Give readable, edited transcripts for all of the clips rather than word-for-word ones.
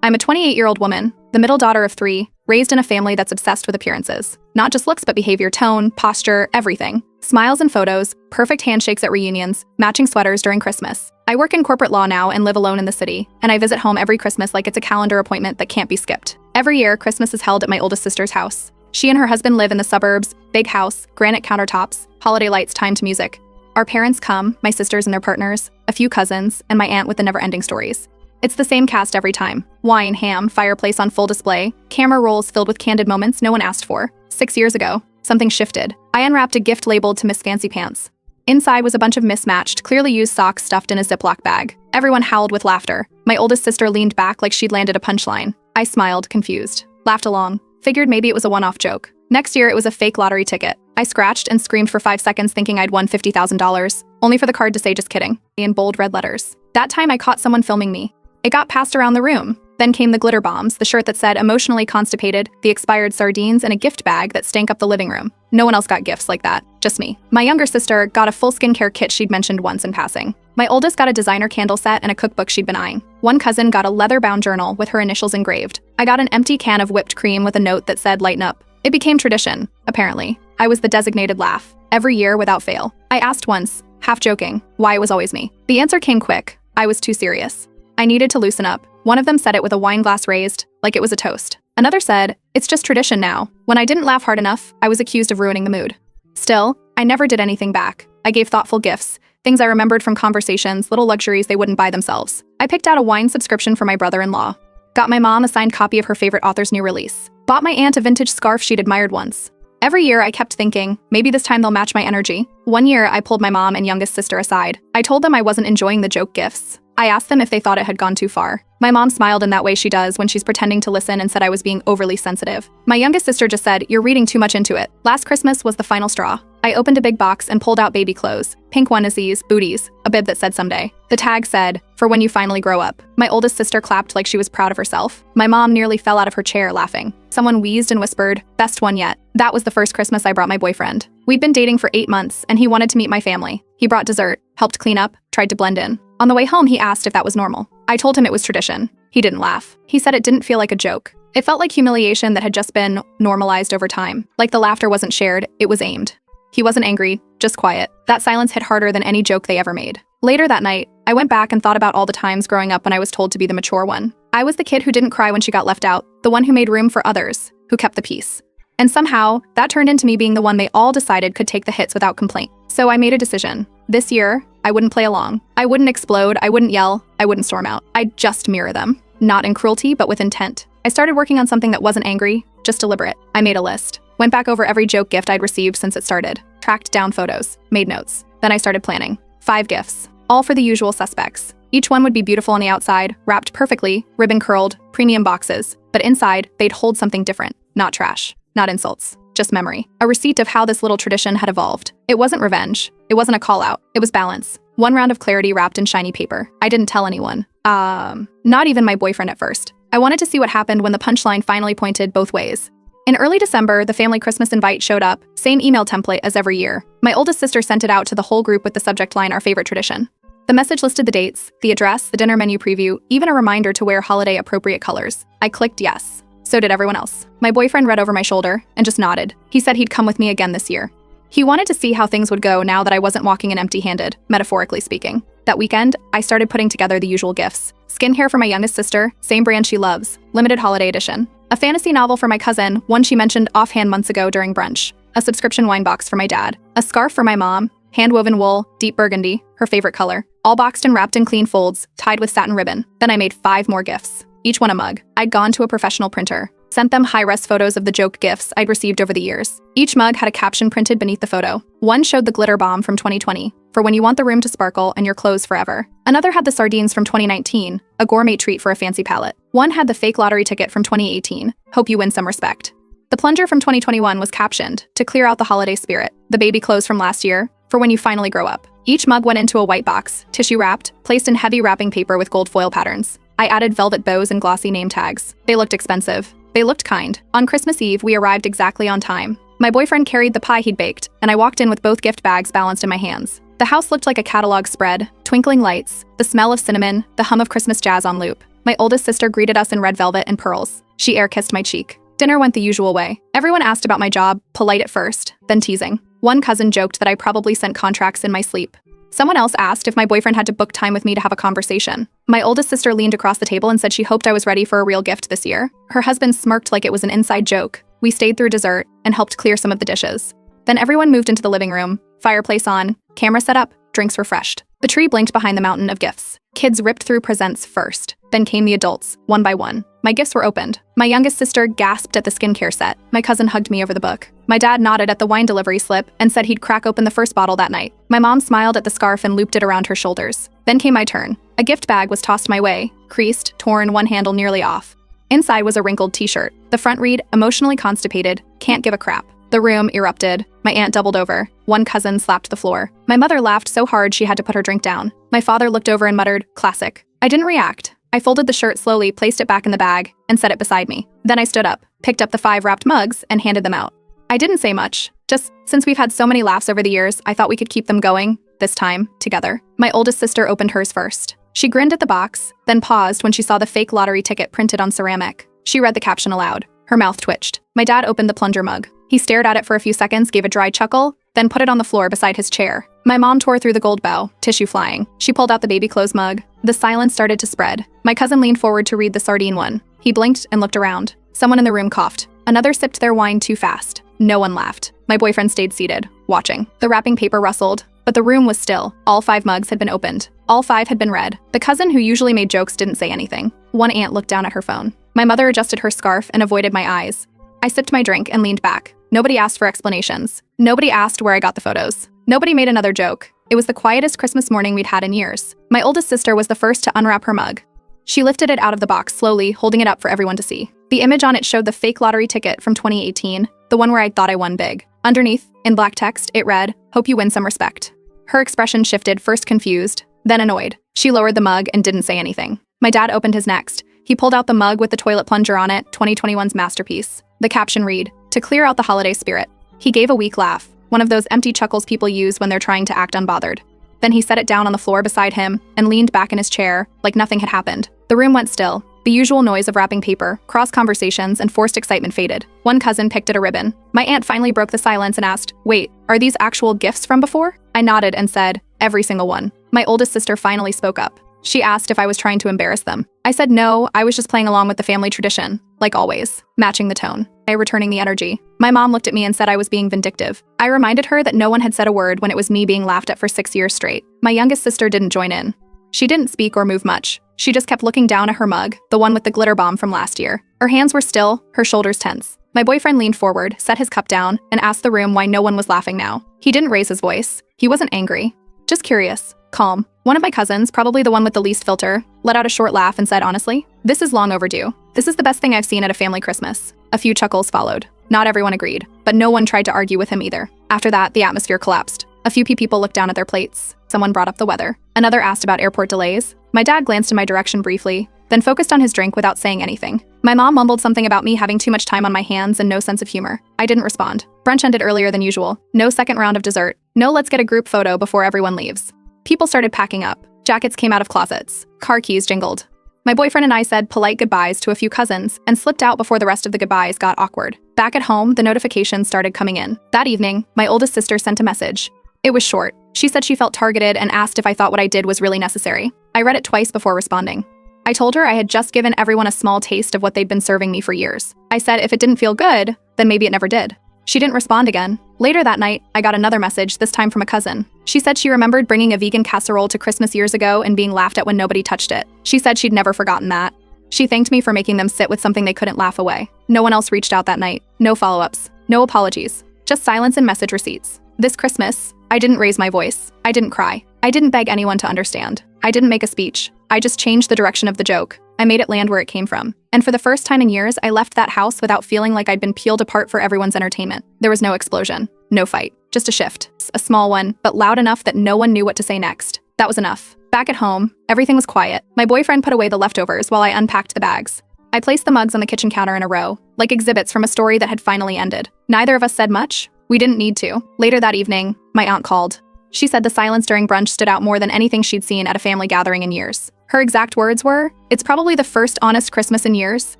I'm a 28-year-old woman, the middle daughter of 3, raised in a family that's obsessed with appearances. Not just looks, but behavior, tone, posture, everything. Smiles and photos, perfect handshakes at reunions, matching sweaters during Christmas. I work in corporate law now and live alone in the city, and I visit home every Christmas like it's a calendar appointment that can't be skipped. Every year, Christmas is held at my oldest sister's house. She and her husband live in the suburbs, big house, granite countertops, holiday lights timed to music. Our parents come, my sisters and their partners, a few cousins, and my aunt with the never-ending stories. It's the same cast every time. Wine, ham, fireplace on full display, camera rolls filled with candid moments no one asked for. 6 years ago, something shifted. I unwrapped a gift labeled to Miss Fancy Pants. Inside was a bunch of mismatched, clearly used socks stuffed in a Ziploc bag. Everyone howled with laughter. My oldest sister leaned back like she'd landed a punchline. I smiled, confused. Laughed along. Figured maybe it was a one-off joke. Next year, it was a fake lottery ticket. I scratched and screamed for 5 seconds thinking I'd won $50,000, only for the card to say just kidding, in bold red letters. That time I caught someone filming me. It got passed around the room. Then came the glitter bombs, the shirt that said emotionally constipated, the expired sardines, and a gift bag that stank up the living room. No one else got gifts like that, just me. My younger sister got a full skincare kit she'd mentioned once in passing. My oldest got a designer candle set and a cookbook she'd been eyeing. One cousin got a leather-bound journal with her initials engraved. I got an empty can of whipped cream with a note that said lighten up. It became tradition, apparently. I was the designated laugh, every year without fail. I asked once, half joking, why it was always me. The answer came quick. I was too serious. I needed to loosen up. One of them said it with a wine glass raised, like it was a toast. Another said, it's just tradition now. When I didn't laugh hard enough, I was accused of ruining the mood. Still, I never did anything back. I gave thoughtful gifts, things I remembered from conversations, little luxuries they wouldn't buy themselves. I picked out a wine subscription for my brother-in-law. Got my mom a signed copy of her favorite author's new release. Bought my aunt a vintage scarf she'd admired once. Every year, I kept thinking, maybe this time they'll match my energy. One year, I pulled my mom and youngest sister aside. I told them I wasn't enjoying the joke gifts. I asked them if they thought it had gone too far. My mom smiled in that way she does when she's pretending to listen and said I was being overly sensitive. My youngest sister just said, you're reading too much into it. Last Christmas was the final straw. I opened a big box and pulled out baby clothes, pink onesies, booties, a bib that said someday. The tag said, for when you finally grow up. My oldest sister clapped like she was proud of herself. My mom nearly fell out of her chair laughing. Someone wheezed and whispered, best one yet. That was the first Christmas I brought my boyfriend. We'd been dating for 8 months and he wanted to meet my family. He brought dessert, helped clean up, tried to blend in. On the way home, he asked if that was normal. I told him it was tradition. He didn't laugh. He said it didn't feel like a joke. It felt like humiliation that had just been normalized over time. Like the laughter wasn't shared, it was aimed. He wasn't angry, just quiet. That silence hit harder than any joke they ever made. Later that night, I went back and thought about all the times growing up when I was told to be the mature one. I was the kid who didn't cry when she got left out, the one who made room for others, who kept the peace. And somehow, that turned into me being the one they all decided could take the hits without complaint. So I made a decision. This year, I wouldn't play along. I wouldn't explode, I wouldn't yell, I wouldn't storm out. I'd just mirror them. Not in cruelty, but with intent. I started working on something that wasn't angry, just deliberate. I made a list. Went back over every joke gift I'd received since it started. Tracked down photos. Made notes. Then I started planning. 5 gifts. All for the usual suspects. Each one would be beautiful on the outside, wrapped perfectly, ribbon curled, premium boxes. But inside, they'd hold something different. Not trash. Not insults. Just memory. A receipt of how this little tradition had evolved. It wasn't revenge. It wasn't a call-out. It was balance. One round of clarity wrapped in shiny paper. I didn't tell anyone. Not even my boyfriend at first. I wanted to see what happened when the punchline finally pointed both ways. In early December, the family Christmas invite showed up, same email template as every year. My oldest sister sent it out to the whole group with the subject line, our favorite tradition. The message listed the dates, the address, the dinner menu preview, even a reminder to wear holiday-appropriate colors. I clicked yes. So did everyone else. My boyfriend read over my shoulder and just nodded. He said he'd come with me again this year. He wanted to see how things would go now that I wasn't walking in empty-handed, metaphorically speaking. That weekend, I started putting together the usual gifts. Skincare for my youngest sister, same brand she loves, limited holiday edition. A fantasy novel for my cousin, one she mentioned offhand months ago during brunch. A subscription wine box for my dad. A scarf for my mom, hand-woven wool, deep burgundy, her favorite color. All boxed and wrapped in clean folds, tied with satin ribbon. Then I made 5 more gifts. Each one a mug. I'd gone to a professional printer. Sent them high-res photos of the joke gifts I'd received over the years. Each mug had a caption printed beneath the photo. One showed the glitter bomb from 2020, for when you want the room to sparkle and your clothes forever. Another had the sardines from 2019, a gourmet treat for a fancy palate. One had the fake lottery ticket from 2018, hope you win some respect. The plunger from 2021 was captioned, to clear out the holiday spirit. The baby clothes from last year, for when you finally grow up. Each mug went into a white box, tissue-wrapped, placed in heavy wrapping paper with gold foil patterns. I added velvet bows and glossy name tags. They looked expensive. They looked kind. On Christmas Eve, we arrived exactly on time. My boyfriend carried the pie he'd baked, and I walked in with both gift bags balanced in my hands. The house looked like a catalog spread, twinkling lights, the smell of cinnamon, the hum of Christmas jazz on loop. My oldest sister greeted us in red velvet and pearls. She air-kissed my cheek. Dinner went the usual way. Everyone asked about my job, polite at first, then teasing. One cousin joked that I probably sent contracts in my sleep. Someone else asked if my boyfriend had to book time with me to have a conversation. My oldest sister leaned across the table and said she hoped I was ready for a real gift this year. Her husband smirked like it was an inside joke. We stayed through dessert and helped clear some of the dishes. Then everyone moved into the living room, fireplace on, camera set up, drinks refreshed. The tree blinked behind the mountain of gifts. Kids ripped through presents first. Then came the adults, one by one. My gifts were opened. My youngest sister gasped at the skincare set. My cousin hugged me over the book. My dad nodded at the wine delivery slip and said he'd crack open the first bottle that night. My mom smiled at the scarf and looped it around her shoulders. Then came my turn. A gift bag was tossed my way, creased, torn, one handle nearly off. Inside was a wrinkled t-shirt. The front read, "Emotionally constipated, can't give a crap." The room erupted. My aunt doubled over. One cousin slapped the floor. My mother laughed so hard she had to put her drink down. My father looked over and muttered, "Classic." I didn't react. I folded the shirt slowly, placed it back in the bag, and set it beside me. Then I stood up, picked up the 5 wrapped mugs, and handed them out. I didn't say much. Just, since we've had so many laughs over the years, I thought we could keep them going, this time, together. My oldest sister opened hers first. She grinned at the box, then paused when she saw the fake lottery ticket printed on ceramic. She read the caption aloud. Her mouth twitched. My dad opened the plunger mug. He stared at it for a few seconds, gave a dry chuckle, then put it on the floor beside his chair. My mom tore through the gold bow, tissue flying. She pulled out the baby clothes mug. The silence started to spread. My cousin leaned forward to read the sardine one. He blinked and looked around. Someone in the room coughed. Another sipped their wine too fast. No one laughed. My boyfriend stayed seated, watching. The wrapping paper rustled, but the room was still. All 5 mugs had been opened. All 5 had been read. The cousin who usually made jokes didn't say anything. One aunt looked down at her phone. My mother adjusted her scarf and avoided my eyes. I sipped my drink and leaned back. Nobody asked for explanations. Nobody asked where I got the photos. Nobody made another joke. It was the quietest Christmas morning we'd had in years. My oldest sister was the first to unwrap her mug. She lifted it out of the box slowly, holding it up for everyone to see. The image on it showed the fake lottery ticket from 2018, the one where I thought I won big. Underneath, in black text, it read, "Hope you win some respect." Her expression shifted, first confused, then annoyed. She lowered the mug and didn't say anything. My dad opened his next. He pulled out the mug with the toilet plunger on it, 2021's masterpiece. The caption read, "To clear out the holiday spirit." He gave a weak laugh, one of those empty chuckles people use when they're trying to act unbothered. Then he set it down on the floor beside him and leaned back in his chair like nothing had happened. The room went still. The usual noise of wrapping paper, cross conversations, and forced excitement faded. One cousin picked at a ribbon. My aunt finally broke the silence and asked, "Wait, are these actual gifts from before?" I nodded and said, "Every single one." My oldest sister finally spoke up. She asked if I was trying to embarrass them. I said no, I was just playing along with the family tradition, like always, matching the tone. I returning the energy. My mom looked at me and said I was being vindictive. I reminded her that no one had said a word when it was me being laughed at for 6 years straight. My youngest sister didn't join in. She didn't speak or move much. She just kept looking down at her mug, the one with the glitter bomb from last year. Her hands were still, her shoulders tense. My boyfriend leaned forward, set his cup down, and asked the room why no one was laughing now. He didn't raise his voice. He wasn't angry. Just curious. Calm. One of my cousins, probably the one with the least filter, let out a short laugh and said honestly, "This is long overdue. This is the best thing I've seen at a family Christmas." A few chuckles followed. Not everyone agreed, but no one tried to argue with him either. After that, the atmosphere collapsed. A few people looked down at their plates. Someone brought up the weather. Another asked about airport delays. My dad glanced in my direction briefly, then focused on his drink without saying anything. My mom mumbled something about me having too much time on my hands and no sense of humor. I didn't respond. Brunch ended earlier than usual. No second round of dessert. No let's get a group photo before everyone leaves. People started packing up. Jackets came out of closets. Car keys jingled. My boyfriend and I said polite goodbyes to a few cousins and slipped out before the rest of the goodbyes got awkward. Back at home, the notifications started coming in. That evening, my oldest sister sent a message. It was short. She said she felt targeted and asked if I thought what I did was really necessary. I read it twice before responding. I told her I had just given everyone a small taste of what they'd been serving me for years. I said if it didn't feel good, then maybe it never did. She didn't respond again. Later that night, I got another message, this time from a cousin. She said she remembered bringing a vegan casserole to Christmas years ago and being laughed at when nobody touched it. She said she'd never forgotten that. She thanked me for making them sit with something they couldn't laugh away. No one else reached out that night. No follow-ups. No apologies. Just silence and message receipts. This Christmas, I didn't raise my voice. I didn't cry. I didn't beg anyone to understand. I didn't make a speech. I just changed the direction of the joke. I made it land where it came from. And for the first time in years, I left that house without feeling like I'd been peeled apart for everyone's entertainment. There was no explosion, no fight, just a shift. A small one, but loud enough that no one knew what to say next. That was enough. Back at home, everything was quiet. My boyfriend put away the leftovers while I unpacked the bags. I placed the mugs on the kitchen counter in a row, like exhibits from a story that had finally ended. Neither of us said much. We didn't need to. Later that evening, my aunt called. She said the silence during brunch stood out more than anything she'd seen at a family gathering in years. Her exact words were, "It's probably the first honest Christmas in years."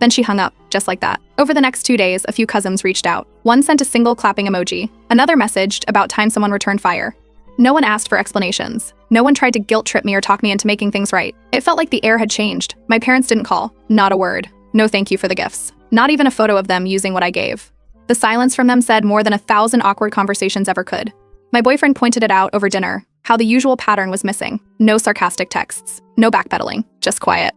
Then she hung up, just like that. Over the next 2 days, a few cousins reached out. One sent a single clapping emoji. Another messaged about time someone returned fire. No one asked for explanations. No one tried to guilt trip me or talk me into making things right. It felt like the air had changed. My parents didn't call. Not a word. No thank you for the gifts. Not even a photo of them using what I gave. The silence from them said more than 1,000 awkward conversations ever could. My boyfriend pointed it out over dinner, how the usual pattern was missing. No sarcastic texts. No backpedaling. Just quiet.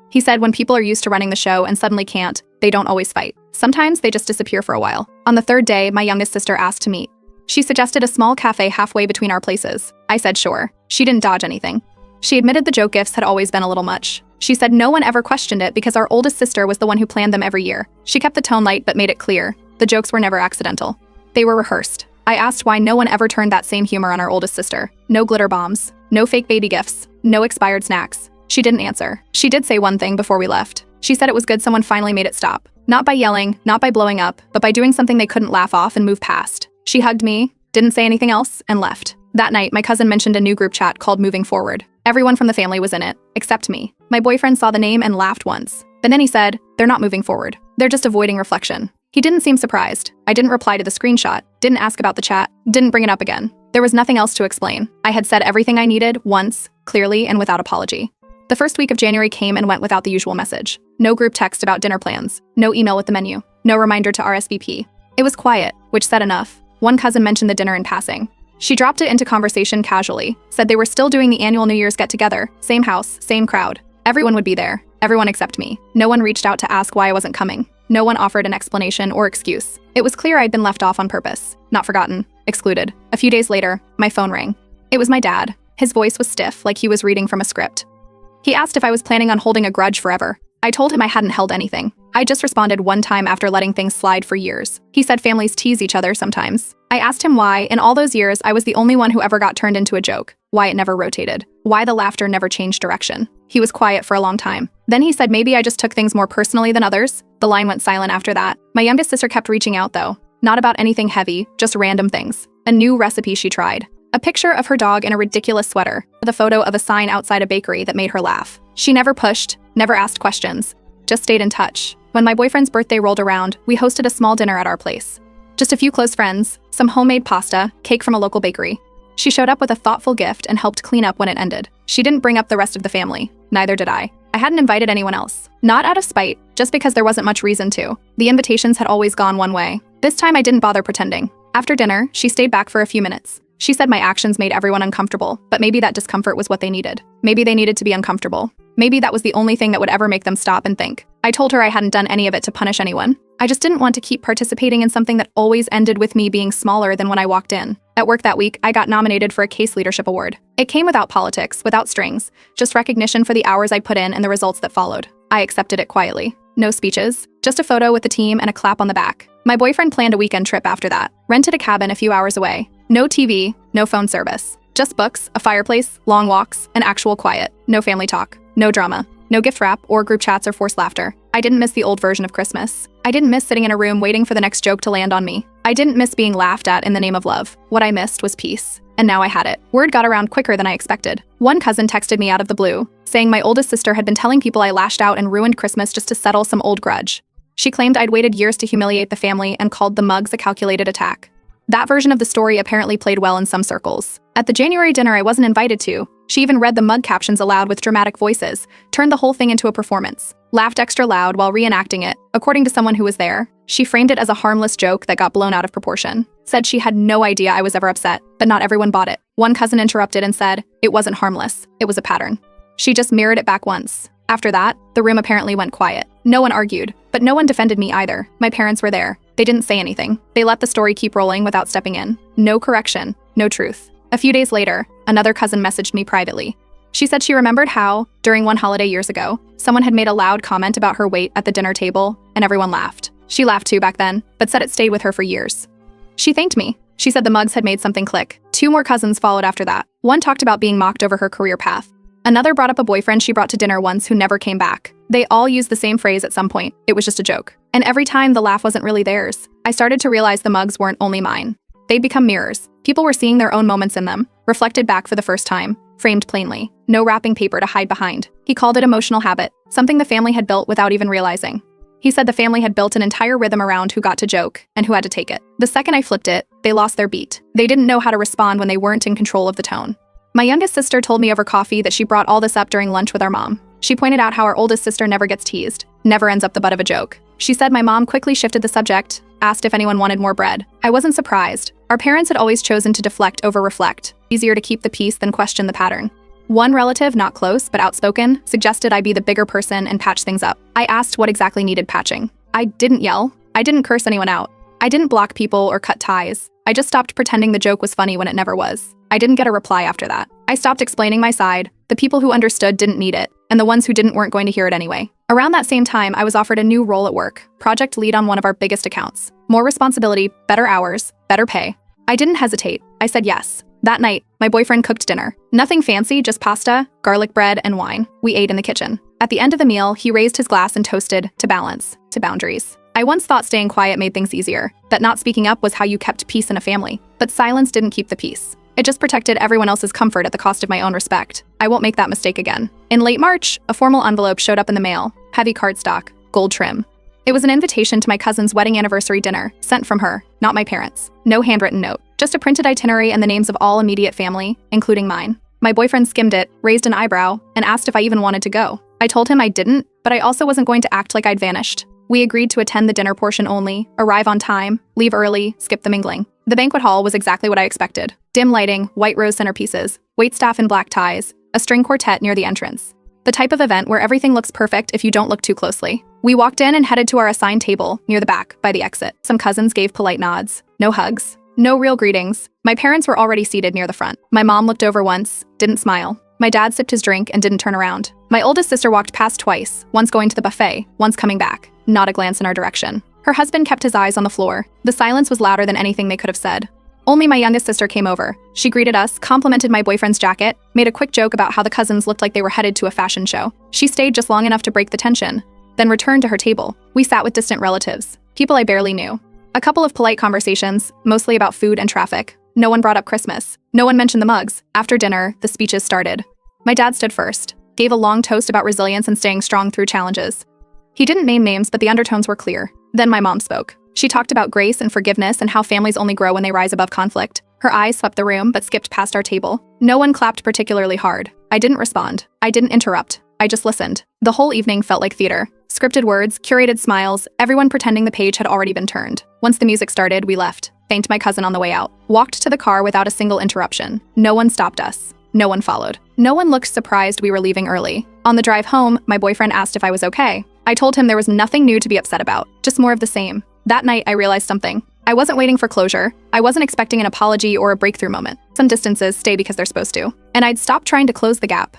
He said when people are used to running the show and suddenly can't, they don't always fight. Sometimes they just disappear for a while. On the third day, my youngest sister asked to meet. She suggested a small cafe halfway between our places. I said sure. She didn't dodge anything. She admitted the joke gifts had always been a little much. She said no one ever questioned it because our oldest sister was the one who planned them every year. She kept the tone light but made it clear. The jokes were never accidental. They were rehearsed. I asked why no one ever turned that same humor on our oldest sister. No glitter bombs. No fake baby gifts. No expired snacks. She didn't answer. She did say one thing before we left. She said it was good someone finally made it stop. Not by yelling, not by blowing up, but by doing something they couldn't laugh off and move past. She hugged me, didn't say anything else, and left. That night, my cousin mentioned a new group chat called Moving Forward. Everyone from the family was in it, except me. My boyfriend saw the name and laughed once. But then he said, "They're not moving forward. They're just avoiding reflection." He didn't seem surprised. I didn't reply to the screenshot, didn't ask about the chat, didn't bring it up again. There was nothing else to explain. I had said everything I needed once, clearly and without apology. The first week of January came and went without the usual message. No group text about dinner plans. No email with the menu. No reminder to RSVP. It was quiet, which said enough. One cousin mentioned the dinner in passing. She dropped it into conversation casually, said they were still doing the annual New Year's get-together, same house, same crowd. Everyone would be there, everyone except me. No one reached out to ask why I wasn't coming. No one offered an explanation or excuse. It was clear I'd been left off on purpose, not forgotten, excluded. A few days later, my phone rang. It was my dad. His voice was stiff, like he was reading from a script. He asked if I was planning on holding a grudge forever. I told him I hadn't held anything. I just responded one time after letting things slide for years. He said families tease each other sometimes. I asked him why, in all those years, I was the only one who ever got turned into a joke. Why it never rotated. Why the laughter never changed direction. He was quiet for a long time. Then he said maybe I just took things more personally than others. The line went silent after that. My youngest sister kept reaching out though. Not about anything heavy, just random things. A new recipe she tried. A picture of her dog in a ridiculous sweater. The photo of a sign outside a bakery that made her laugh. She never pushed, never asked questions. Just stayed in touch. When my boyfriend's birthday rolled around, we hosted a small dinner at our place. Just a few close friends, some homemade pasta, cake from a local bakery. She showed up with a thoughtful gift and helped clean up when it ended. She didn't bring up the rest of the family. Neither did I. I hadn't invited anyone else. Not out of spite, just because there wasn't much reason to. The invitations had always gone one way. This time I didn't bother pretending. After dinner, she stayed back for a few minutes. She said my actions made everyone uncomfortable, but maybe that discomfort was what they needed. Maybe they needed to be uncomfortable. Maybe that was the only thing that would ever make them stop and think. I told her I hadn't done any of it to punish anyone. I just didn't want to keep participating in something that always ended with me being smaller than when I walked in. At work that week, I got nominated for a case leadership award. It came without politics, without strings, just recognition for the hours I put in and the results that followed. I accepted it quietly. No speeches, just a photo with the team and a clap on the back. My boyfriend planned a weekend trip after that, rented a cabin a few hours away. No TV, no phone service. Just books, a fireplace, long walks, and actual quiet. No family talk, no drama, no gift wrap or group chats or forced laughter. I didn't miss the old version of Christmas. I didn't miss sitting in a room waiting for the next joke to land on me. I didn't miss being laughed at in the name of love. What I missed was peace. And now I had it. Word got around quicker than I expected. One cousin texted me out of the blue, saying my oldest sister had been telling people I lashed out and ruined Christmas just to settle some old grudge. She claimed I'd waited years to humiliate the family and called the mugs a calculated attack. That version of the story apparently played well in some circles. At the January dinner I wasn't invited to, she even read the mug captions aloud with dramatic voices, turned the whole thing into a performance, laughed extra loud while reenacting it. According to someone who was there, she framed it as a harmless joke that got blown out of proportion. Said she had no idea I was ever upset, but not everyone bought it. One cousin interrupted and said, it wasn't harmless, it was a pattern. She just mirrored it back once. After that, the room apparently went quiet. No one argued, but no one defended me either. My parents were there. They didn't say anything. They let the story keep rolling without stepping in. No correction, no truth. A few days later, another cousin messaged me privately. She said she remembered how, during one holiday years ago, someone had made a loud comment about her weight at the dinner table, and everyone laughed. She laughed too back then, but said it stayed with her for years. She thanked me. She said the mugs had made something click. 2 more cousins followed after that. One talked about being mocked over her career path. Another brought up a boyfriend she brought to dinner once who never came back. They all used the same phrase at some point. It was just a joke. And every time the laugh wasn't really theirs. I started to realize the mugs weren't only mine. They'd become mirrors. People were seeing their own moments in them, reflected back for the first time. framed plainly. No wrapping paper to hide behind. He called it emotional habit, something the family had built without even realizing. He said the family had built an entire rhythm around who got to joke and who had to take it. The second I flipped it, they lost their beat. They didn't know how to respond when they weren't in control of the tone. My youngest sister told me over coffee that she brought all this up during lunch with our mom. She pointed out how our oldest sister never gets teased, never ends up the butt of a joke. She said my mom quickly shifted the subject, asked if anyone wanted more bread. I wasn't surprised. Our parents had always chosen to deflect over reflect. Easier to keep the peace than question the pattern. One relative, not close but outspoken, suggested I be the bigger person and patch things up. I asked what exactly needed patching. I didn't yell. I didn't curse anyone out. I didn't block people or cut ties. I just stopped pretending the joke was funny when it never was. I didn't get a reply after that. I stopped explaining my side. The people who understood didn't need it, and the ones who didn't weren't going to hear it anyway. Around that same time, I was offered a new role at work, project lead on one of our biggest accounts. More responsibility, better hours, better pay. I didn't hesitate. I said yes. That night, my boyfriend cooked dinner. Nothing fancy, just pasta, garlic bread, and wine. We ate in the kitchen. At the end of the meal, he raised his glass and toasted to balance, to boundaries. I once thought staying quiet made things easier, that not speaking up was how you kept peace in a family. But silence didn't keep the peace. It just protected everyone else's comfort at the cost of my own respect. I won't make that mistake again. In late March, a formal envelope showed up in the mail. Heavy cardstock, gold trim. It was an invitation to my cousin's wedding anniversary dinner, sent from her, not my parents. No handwritten note, just a printed itinerary and the names of all immediate family, including mine. My boyfriend skimmed it, raised an eyebrow, and asked if I even wanted to go. I told him I didn't, but I also wasn't going to act like I'd vanished. We agreed to attend the dinner portion only, arrive on time, leave early, skip the mingling. The banquet hall was exactly what I expected. Dim lighting, white rose centerpieces, waitstaff in black ties, a string quartet near the entrance. The type of event where everything looks perfect if you don't look too closely. We walked in and headed to our assigned table, near the back, by the exit. Some cousins gave polite nods. No hugs. No real greetings. My parents were already seated near the front. My mom looked over once, didn't smile. My dad sipped his drink and didn't turn around. My oldest sister walked past twice, once going to the buffet, once coming back. Not a glance in our direction. Her husband kept his eyes on the floor. The silence was louder than anything they could have said. Only my youngest sister came over. She greeted us, complimented my boyfriend's jacket, made a quick joke about how the cousins looked like they were headed to a fashion show. She stayed just long enough to break the tension, then returned to her table. We sat with distant relatives, people I barely knew. A couple of polite conversations, mostly about food and traffic. No one brought up Christmas. No one mentioned the mugs. After dinner, the speeches started. My dad stood first, gave a long toast about resilience and staying strong through challenges. He didn't name names, but the undertones were clear. Then my mom spoke. She talked about grace and forgiveness and how families only grow when they rise above conflict. Her eyes swept the room, but skipped past our table. No one clapped particularly hard. I didn't respond. I didn't interrupt. I just listened. The whole evening felt like theater. Scripted words, curated smiles, everyone pretending the page had already been turned. Once the music started, we left. Thanked my cousin on the way out. Walked to the car without a single interruption. No one stopped us. No one followed. No one looked surprised we were leaving early. On the drive home, my boyfriend asked if I was okay. I told him there was nothing new to be upset about, just more of the same. That night, I realized something. I wasn't waiting for closure. I wasn't expecting an apology or a breakthrough moment. Some distances stay because they're supposed to. And I'd stopped trying to close the gap.